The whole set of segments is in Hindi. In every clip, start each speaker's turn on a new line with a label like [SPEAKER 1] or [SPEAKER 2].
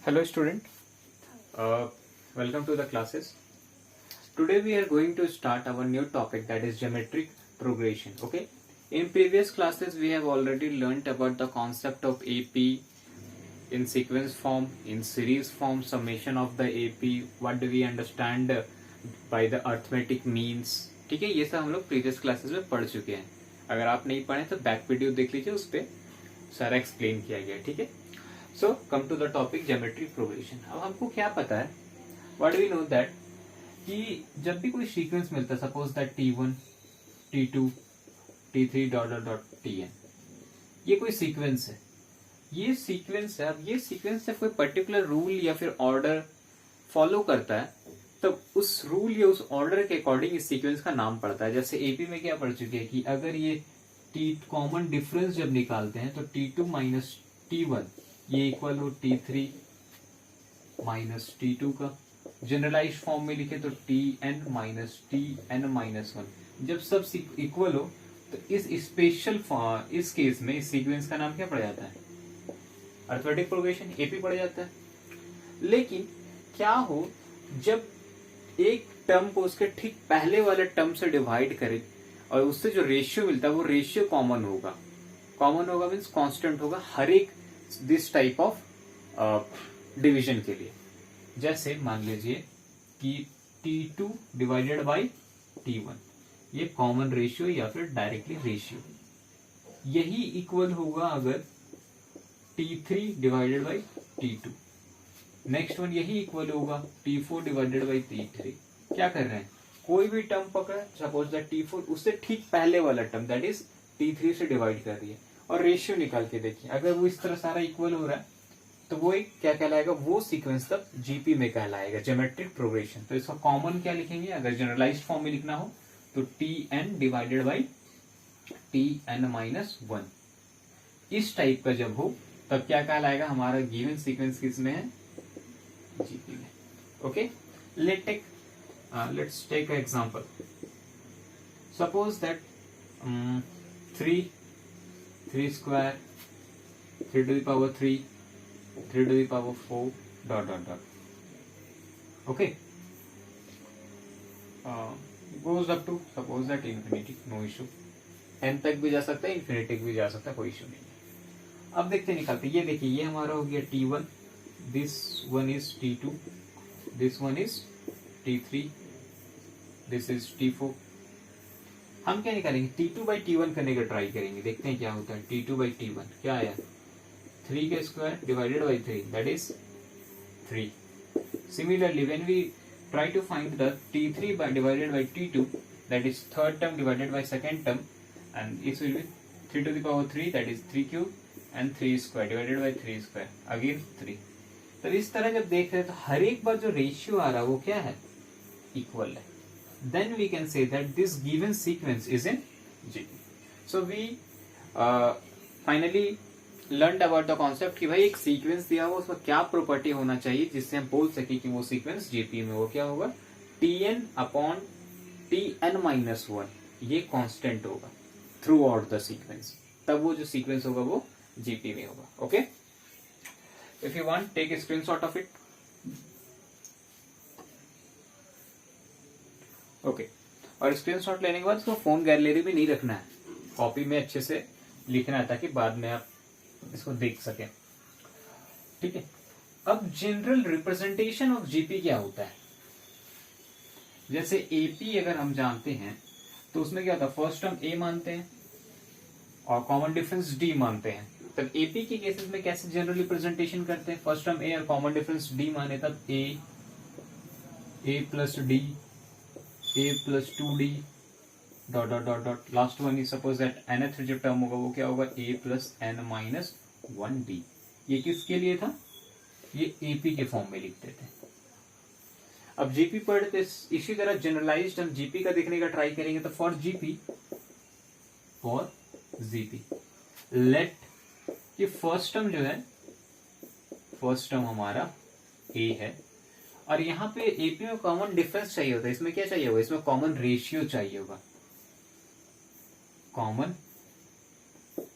[SPEAKER 1] Hello student, uh, welcome to the classes. Today we are going to start our new topic, that is geometric progression. Okay, in previous classes we have already learnt about the concept of AP in sequence form, in series form, summation of the AP, what do we understand by the arithmetic means. ठीक है, ये सब हम लोग प्रीवियस क्लासेस में पढ़ चुके हैं. अगर आप नहीं पढ़े तो बैक वीडियो देख लीजिए, उस पर सारा एक्सप्लेन किया गया है. ठीक है, so come to the topic geometric progression. अब हमको क्या पता है, व्हाट वी नो दैट, कि जब भी कोई सीक्वेंस मिलता है, suppose that T1, T2, T3 dot dot dot Tn, ये कोई सीक्वेंस है. ये सीक्वेंस है. अब ये सीक्वेंस से कोई पर्टिकुलर रूल या फिर ऑर्डर फॉलो करता है, तब उस रूल या उस ऑर्डर के अकॉर्डिंग इस सीक्वेंस का नाम पड़ता है. जैसे एपी में क्या पढ़ चुके हैं कि अगर ये कॉमन डिफरेंस जब निकालते हैं तो T2 माइनस T1 ये इक्वल हो T3 माइनस T2 का. जनरलाइज फॉर्म में लिखे तो Tn माइनस Tn माइनस 1. जब सब इक्वल हो तो इस स्पेशल इस केस में इस सीक्वेंस का नाम क्या पड़ जाता है? अरिथमेटिक प्रोग्रेशन, एपी पड़ जाता है. लेकिन क्या हो जब एक टर्म को उसके ठीक पहले वाले टर्म से डिवाइड करे और उससे जो रेशियो मिलता है वो रेशियो कॉमन होगा. कॉमन होगा मीन्स कांस्टेंट होगा हर एक दिस टाइप ऑफ डिवीजन के लिए. जैसे मान लीजिए कि T2 डिवाइडेड बाई T1 ये कॉमन रेशियो या फिर डायरेक्टली रेशियो, यही इक्वल होगा अगर T3 divided by T2. Next one यही इक्वल होगा T4 डिवाइडेड बाई T3. क्या कर रहे हैं, कोई भी टर्म पकड़ा, सपोज दैट T4 उससे ठीक पहले वाला टर्म दैट इज T3 से डिवाइड कर रही है और रेशियो निकाल के देखिए. अगर वो इस तरह सारा इक्वल हो रहा है तो वो एक क्या कहलाएगा, वो सीक्वेंस तब जीपी में कहलाएगा, ज्योमेट्रिक प्रोग्रेशन. तो इसका कॉमन क्या लिखेंगे, अगर जनरलाइज्ड फॉर्म में लिखना हो तो Tn divided by Tn minus 1. इस टाइप का जब हो तब क्या कहलाएगा, हमारा गिवन सीक्वेंस किसमें है, जीपी में. Okay, let's take a example. Suppose that 3 square 3 to the power 3 3 to the power 4 dot dot dot. Okay, goes up to suppose that infinity, no issue. n तक भी जा सकता है, infinity भी जा सकता है, कोई इशू नहीं है. अब देखते निकालते. ये देखिए, ये हमारा हो गया T1, this one is T2, this one is T3, this is T4. हम क्या निकालेंगे, T2 बाई T1 करने का ट्राई करेंगे, देखते हैं क्या होता है. T2 बाई T1 क्या आया, 3 का square divided by 3 that is 3. Similarly when we try to find the T3 by divided by T2 that is third term divided by second term, and it will be 3 to the power 3 that is 3 cube and 3 square divided by 3 square again 3. तो इस तरह जब देख रहे हैं तो हर एक बार जो रेशियो आ रहा है वो क्या है, इक्वल है. Then we can say that this given sequence is in GP. So we finally learned about the concept कि भाई एक सीक्वेंस दिया हुआ उसमें क्या प्रॉपर्टी होना चाहिए जिससे हम बोल सके कि वो सीक्वेंस जीपी में. वो क्या होगा, Tn अपॉन Tn माइनस 1 ये कांस्टेंट होगा थ्रू आउट द सीक्वेंस. तब वो जो सीक्वेंस होगा वो जीपी में होगा. Okay, if you want take a screenshot of it. Okay, और स्क्रीनशॉट लेने के बाद उसको फोन गैलरी में नहीं रखना है, कॉपी में अच्छे से लिखना है ताकि बाद में आप इसको देख सकें. ठीक है, अब जनरल रिप्रेजेंटेशन ऑफ जीपी क्या होता है. जैसे एपी अगर हम जानते हैं तो उसमें क्या होता है, फर्स्ट टर्म ए मानते हैं और कॉमन डिफरेंस डी मानते हैं. तब एपी के केसेस में कैसे जनरल रिप्रेजेंटेशन करते हैं, फर्स्ट टर्म ए और कॉमन डिफरेंस डी माने तब A plus D, a plus 2d dot dot dot dot. Last one is suppose that nth जो टर्म होगा वो क्या होगा, a plus n minus 1d. ये किसके लिए था, ये AP के फॉर्म में लिखते थे. अब जीपी पढ़ते इसी तरह जनरलाइज्ड हम जीपी का देखने का ट्राई करेंगे. तो फॉर जीपी लेट कि फर्स्ट टर्म जो है, फर्स्ट टर्म हमारा a है और यहाँ पे एपी में कॉमन डिफरेंस चाहिए होता है. इसमें क्या चाहिए होगा, इसमें कॉमन रेशियो चाहिए होगा, common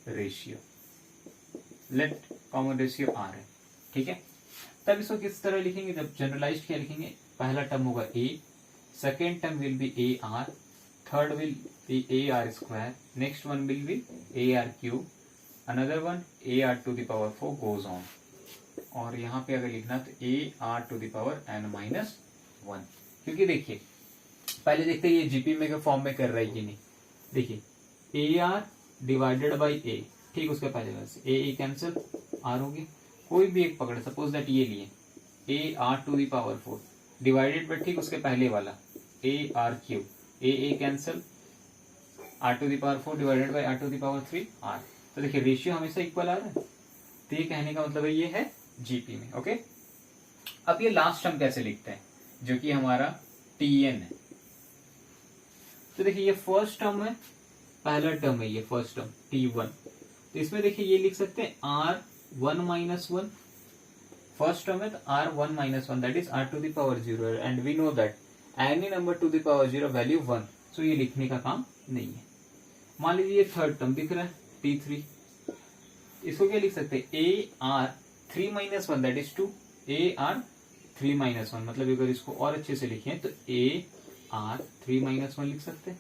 [SPEAKER 1] ratio. Let common ratio R है. ठीक है, तब इसको किस तरह लिखेंगे, जब जनरलाइज्ड क्या लिखेंगे, पहला टर्म होगा a, second term will be A R, third will be A R square, next one will be A R cube, another one A R to the power 4 goes on. और यहाँ पे अगर लिखना तो A R to the power n-1, क्योंकि देखिए पहले देखते हैं ये जीपी में के फॉर्म में कर रहा है कि नहीं। देखिए ए आर डिवाइडेड बाई ए, ठीक, उसके पहले वैसे ए कैंसिल, आर होगी, कोई भी एक पकड़े, सपोज दैट ये लिए A R to the power 4 divided by, ठीक, उसके पहले वाला A R cube, A cancel, R to the power 4 divided by R to the power 3 R. तो देखिए रेशियो हमेशा इक्वल आ रहा है, तो ये कहने का मतलब है ये है जीपी में। ओके, अब ये लास्ट टर्म कैसे लिखते हैं, जो कि हमारा टीएन है। तो देखिए ये फर्स्ट टर्म है, पहला टर्म है ये फर्स्ट टर्म T1, तो इसमें देखिए ये लिख सकते हैं R1-1, फर्स्ट टर्म है तो R1-1 that is R to the power 0, and we know that any number to the power 0 value 1, so ये लिखने का काम नहीं है। मान लीजिए ये थर्ड टर्म दिख रहा है T3, इसको क्या लिख सकते हैं AR3-1 दैट इज 2, AR3-1, मतलब अगर इसको और अच्छे से लिखें तो AR3-1 लिख सकते हैं।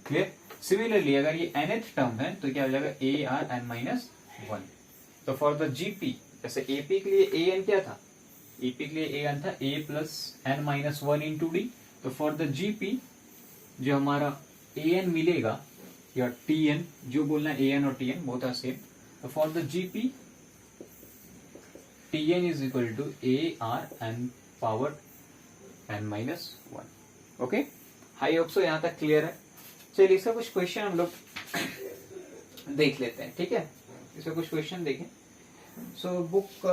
[SPEAKER 1] क्लियर। सिमिलरली अगर ये nth टर्म है तो क्या हो जाएगा ARn-1। तो फॉर द जीपी, जैसे एपी के लिए an क्या था, एपी के लिए an था a plus n-1 into D, तो फॉर द जीपी जो हमारा an मिलेगा या tn, जो बोलना है an और tn बोथ आर सेम, तो for the GP tn is equal to ARn power n-1। Okay, I hope so यहाँ तक क्लियर है। चलिए इसका कुछ क्वेश्चन हम लोग देख लेते हैं, ठीक है, इसका कुछ क्वेश्चन देखें। So book,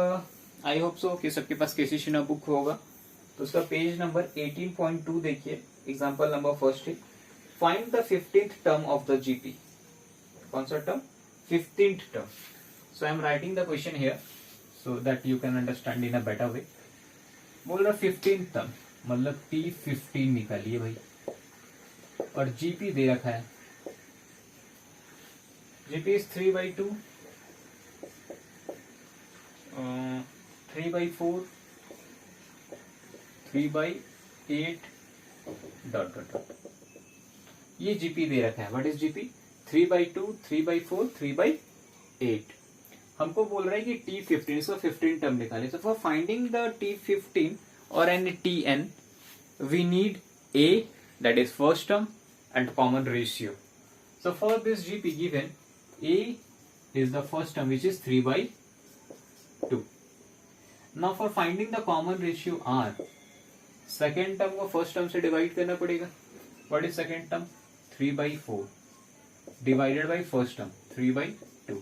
[SPEAKER 1] I hope so कि सबके पास केसी शिना बुक होगा, तो उसका पेज नंबर 18.2 देखिए, एग्जांपल नंबर फर्स्ट है, find the 15th term of the GP. कौन सा term, 15th term. So I am writing the question here so that you can understand in a better way. बोल रहा 15th टर्म मतलब T15 निकालिए भाई, और जीपी दे रखा है, GP is 3/2, 3/4, 3/8 dot dot dot, ये जीपी दे रखा है। What is GP, 3/2, 3/4, 3/8। हमको बोल रहा है कि T15, इसको 15 टर्म निकाले। So for finding the T15 or any Tn, we need A, that is first term, and common ratio. So for this GP given, A is the first term which is 3/2. Now for finding the common ratio R, second term को first term से divide करना पड़ेगा। What is second term, 3/4 divided by first term 3/2।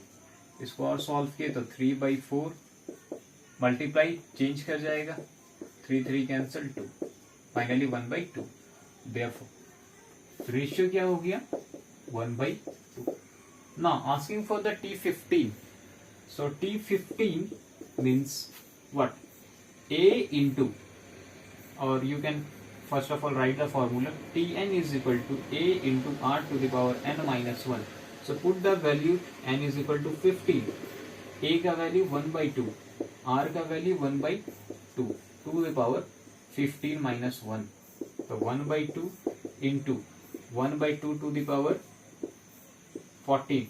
[SPEAKER 1] इसको और solve किए तो 3/4 multiply change कर जाएगा, 3 कैंसिल 2, फाइनली 1/2। देयरफॉर रेशियो क्या हो गया, 1/2। Now asking for the T15, so T15 means what, A into, और you can first of all write the formula, Tn is equal to A into R to the power n-1। So put the value n is equal to 15, A का वैल्यू 1/2, R का value 1/2 to the power 15 minus 1, तो 1/2 इंटू 1/2 टू द पावर 14।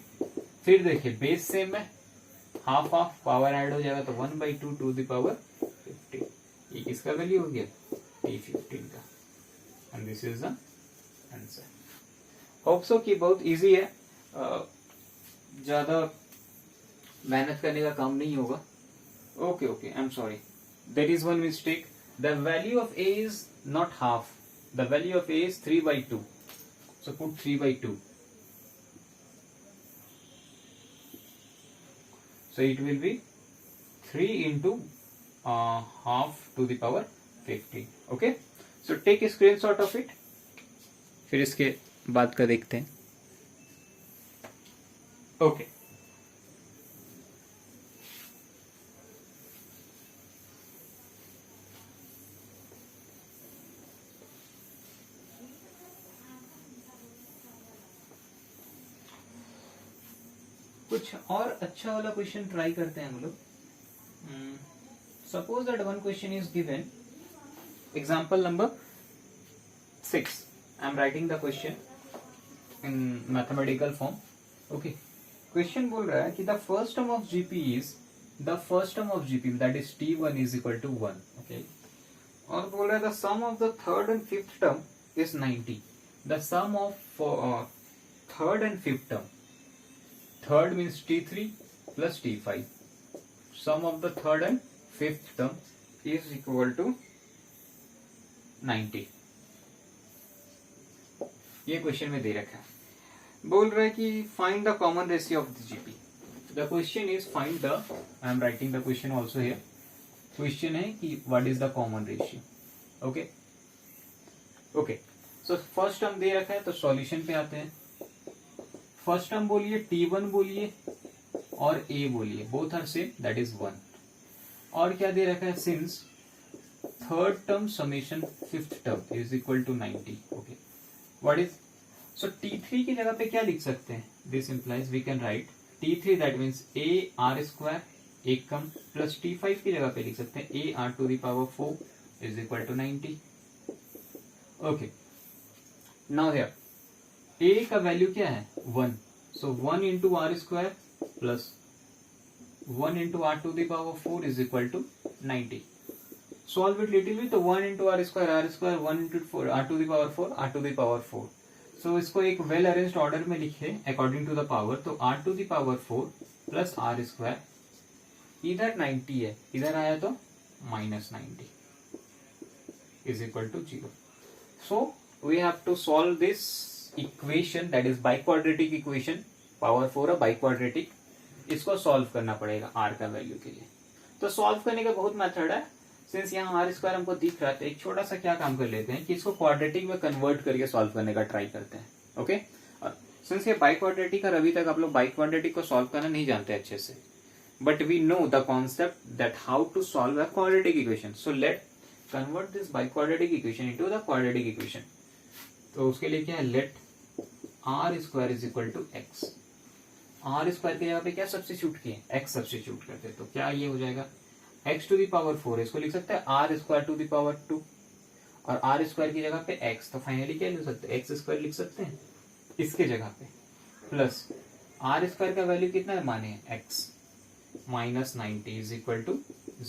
[SPEAKER 1] फिर देखिए बेस सेम है, हाफ हाफ पावर ऐड हो जाएगा, तो 1/2 टू द पावर 15। ये किसका वैल्यू हो गया, T15 का, and this is the answer. Hope so कि बहुत इजी है, ज्यादा मेहनत करने का काम नहीं होगा। Okay okay, I am sorry, there is one mistake. The value of A is not half. The value of A is 3/2. So put 3/2. So it will be 3 into half to the power 15. Okay. So take a screenshot of it. फिर इसके बाद का देखते हैं। Okay. कुछ और अच्छा वाला क्वेश्चन ट्राई करते हैं हम लोग। Suppose that one question is given, example number 6. I am writing the question in mathematical form. Okay. Question बोल रहा है कि the first term of GP is the first term of GP, that is T1 is equal to 1. Okay. और बोल रहा है the sum of the third and fifth term is 90. The sum of third and fifth term. Third means T3 plus T5. Sum of the third and fifth term is equal to 90. ये क्वेश्चन में दे रखा है. बोल रहा है कि find the common ratio of the GP. The question is find the, I am writing the question also here. Question है कि what is the common ratio. Okay okay. So first term दे रखा है तो सॉल्यूशन पे आते हैं. फर्स्ट टर्म बोलिए T1 बोलिए और A बोलिए, both are same, that is 1. और क्या दे रखा है, since third term summation fifth term is equal to 90. Okay, what is, so T3 की जगह पे क्या लिख सकते हैं, this implies we can write T3 that means A R square एक कम प्लस T5 की जगह पे लिख सकते हैं A R to the power 4 is equal to 90. Okay, now here A का वैल्यू क्या है 1, so 1 into R square plus 1 into R to the power 4 is equal to 90. Solve it little, तो 1 into R square 1 into 4 R to the power 4 R to the power 4. So इसको एक वेल अरेंज्ड ऑर्डर में लिखे अकॉर्डिंग टू द पावर. तो R to the power 4 plus R square, इधर 90 है, इधर आया तो minus 90 is equal to 0. So we have to solve this equation, that is biquadratic equation. Power 4 है बाइक्वाड्रेटिक, इसको सॉल्व करना पड़ेगा आर का वैल्यू के लिए. तो सॉल्व करने का बहुत मेथड है. सिंस यहाँ आर स्क्वायर हमको दिख रहा है तो एक छोटा सा क्या काम कर लेते हैं कि इसको क्वाड्रेटिक में कन्वर्ट करके सॉल्व करने का ट्राई करते हैं. ओके, और सिंस ये बाइक्वाड्रेटिक है, अभी तक आप लोग बाइक्वाड्रेटिक को सॉल्व करना नहीं जानते अच्छे से, but we know the concept that how to solve a quadratic equation. So let convert this biquadratic equation into the quadratic equation. तो उसके लिए क्या है, let R square is equal to x. R square की जगह पे क्या सब्स्टिट्यूट किए, एक्स सब्स्टिट्यूट करते, तो क्या ये हो जाएगा एक्स टू द पावर 4. इसको लिख सकते हैं R square to the power 2 और आर स्क्वायर की जगह पे एक्स. तो फाइनली क्या लिख सकते हैं, एक्स स्क्वायर लिख सकते हैं इसके जगह पे, प्लस आर स्क्वायर का वैल्यू कितना है माने x minus 90 is equal to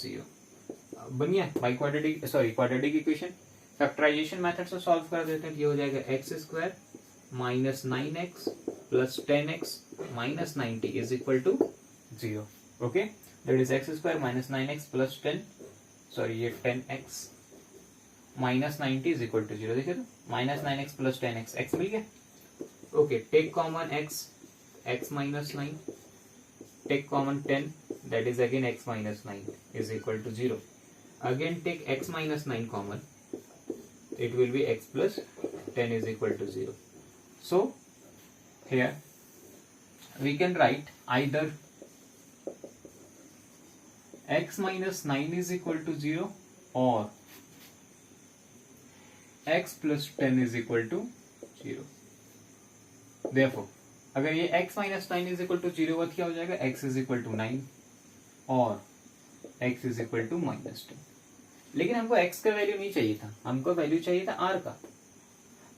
[SPEAKER 1] 0. बनिए by quadratic quadratic equation. Factorization method से सॉल्व कर देते हैं. ये हो जाएगा x square minus 9x plus 10x minus 90 is equal to 0. Okay, that is x square minus 9x plus 10x minus 90 is equal to 0. देखिए तो minus 9x plus 10x, x मिल गया. Okay, take common x minus 9, take common 10 that is again x minus 9 is equal to 0. Again take x minus 9 common, it will be x plus 10 is equal to 0. So here we can write either x minus 9 is equal to 0 or x plus 10 is equal to 0. Therefore अगर ये x minus 9 is equal to 0 क्या हो जाएगा, x is equal to 9 और x is equal to minus 10. लेकिन हमको x का वैल्यू नहीं चाहिए था, हमको वैल्यू चाहिए था r का.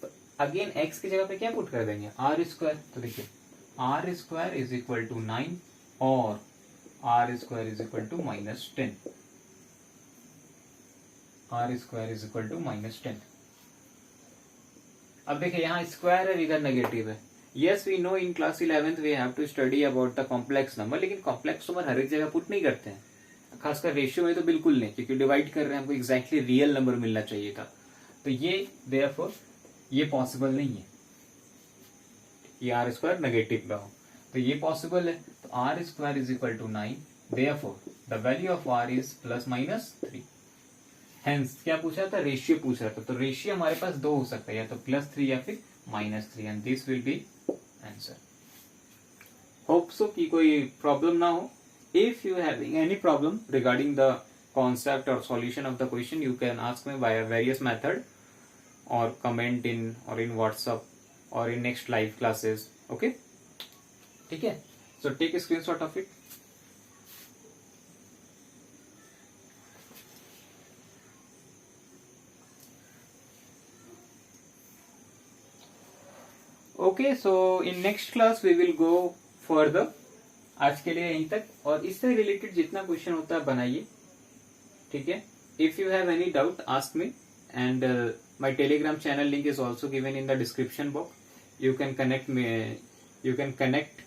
[SPEAKER 1] तो अगेन x की जगह पे क्या पुट कर देंगे, आर स्क्वायर. तो देखिए R square is equal to 9 और R square is equal to minus 10. R square is equal to minus 10. अब देखिए यहाँ स्क्वायर है, इधर नेगेटिव है. Yes we know in class 11th we have to study about the complex number, लेकिन कॉम्प्लेक्स नंबर हर एक जगह पुट नहीं करते हैं, खासकर रेशियो में तो बिल्कुल नहीं, क्योंकि डिवाइड कर रहे हैं, हमको एग्जैक्टली रियल नंबर मिलना चाहिए था. तो ये देयरफॉर ये पॉसिबल नहीं है कि आर स्क्वायर नेगेटिव में हो, तो ये पॉसिबल है. तो R square is equal to 9, therefore the value of R is plus minus 3. Hence क्या पूछा था, रेशियो पूछ रहा था. तो रेशियो हमारे पास दो हो सकता है, या तो +3 या फिर -3, and this will be answer. Hope so कि कोई प्रॉब्लम ना हो. If you having any problem regarding the concept or solution of the question, you can ask me via various method or comment in WhatsApp or in next live classes. Okay, ठीक है. So take a screenshot of it. Okay, so in next class we will go further. आज के लिए यहीं तक, और इससे रिलेटेड जितना क्वेश्चन होता है बनाइए, ठीक है. If you have any doubt ask me, and my Telegram channel link is also given in the description box. You can connect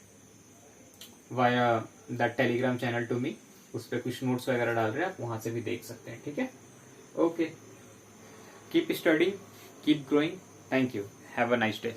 [SPEAKER 1] via that Telegram channel to me. उस पर कुछ नोट्स वगैरह डाल रहे हैं, आप वहां से भी देख सकते हैं, ठीक है. Okay, keep studying, keep growing. Thank you. Have a nice day.